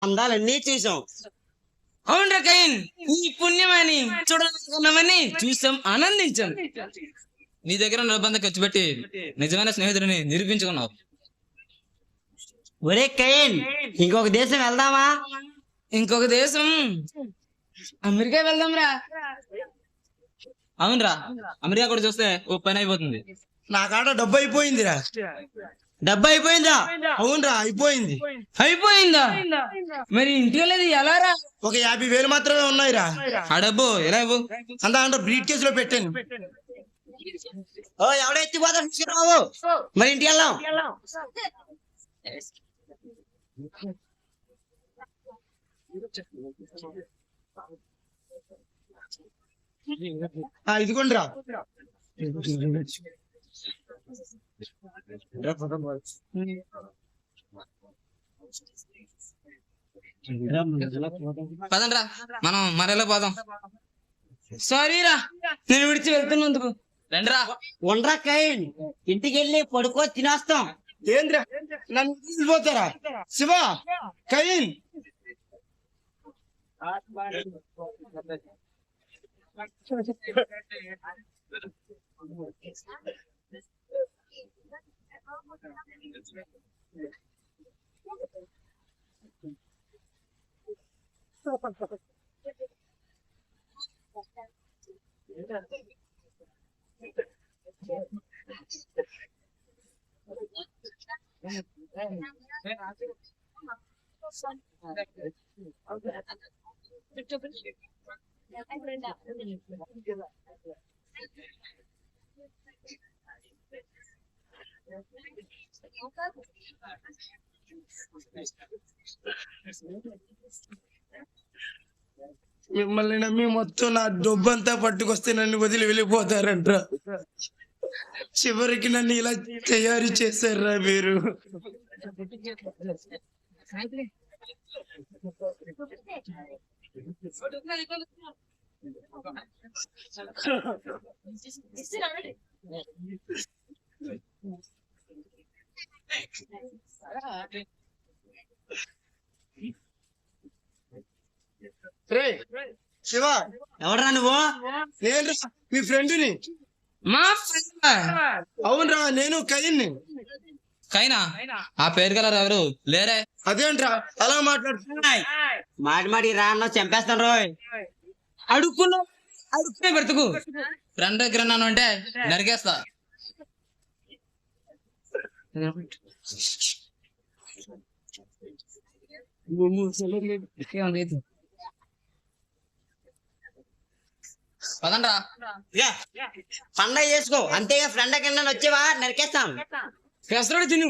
అందాలన్నీ చూసాం. అవునరా కైన్, ఈ పుణ్యమని చూడాలనుకున్నామని చూసాం, ఆనందించాం. నీ దగ్గర నిలబంద ఖర్చు పెట్టి నిజమైన స్నేహితుడిని నిరూపించుకున్నావు. ఒరే కైన్, ఇంకొక దేశం వెళ్దామా? ఇంకొక దేశం అమెరికా వెళ్దాం రా. అవునరా, అమెరికా కూడా చూస్తే ఓ పని అయిపోతుంది. నా కాడ డబ్బు అయిపోయిందిరా. డబ్బు అయిపోయిందా? అవునరా, అయిపోయింది. అయిపోయిందా? మరి ఇంటికి వెళ్ళేది ఎలా రా? ఒక 50,000 మాత్రమే ఉన్నాయిరా. ఆ డబ్బు ఎలా ఇవ్వు? అంతా బ్రీట్ కేసులో పెట్టాను. ఓ ఎవడో ఎత్తిపోతా బాబు, మరి ఇంటికి వెళ్దాం. ఇదిగోండిరా. పదండ్రా, మనం మరెలా పోదాం. సారీరా, నేను విడిచి వెళ్తున్నందుకు. రండిరా. ఉండరా కైన్, ఇంటికి వెళ్ళి పడుకో, తినేస్తాం. ఏంద్రా నన్ను తీసుకుపోతారా? శివ, కైన్, మిమ్మల్ని నమ్మి మొత్తం నా డబ్బంతా పట్టుకొస్తే నన్ను వదిలి వెళ్ళిపోతారంట్రా. చివరికి నన్ను ఇలా తయారు చేశారా మీరు? శివ, ఎవడరా నువ్వు? నేను మీ ఫ్రెండ్ని. మా ఫ్రెండ్? అవునరా, నేను కైన్ని. కైనా? ఆ పేరు గల ఎవరు లేరే? అదేంట్రా అలా మాట్లాడుతున్నాయి? మాటి మాటి రా అన్న, చంపేస్తాను రోయ్. అడుక్కునే బ్రతుకు. ఫ్రెండ్ దగ్గర ఉన్నాను అంటే నరికేస్తా. పదండ్రా. పండగ చేసుకో అంతేగా, ఫ్రెండ్ కింద వచ్చేవా నరికేస్తాం. పెసరడు తిను.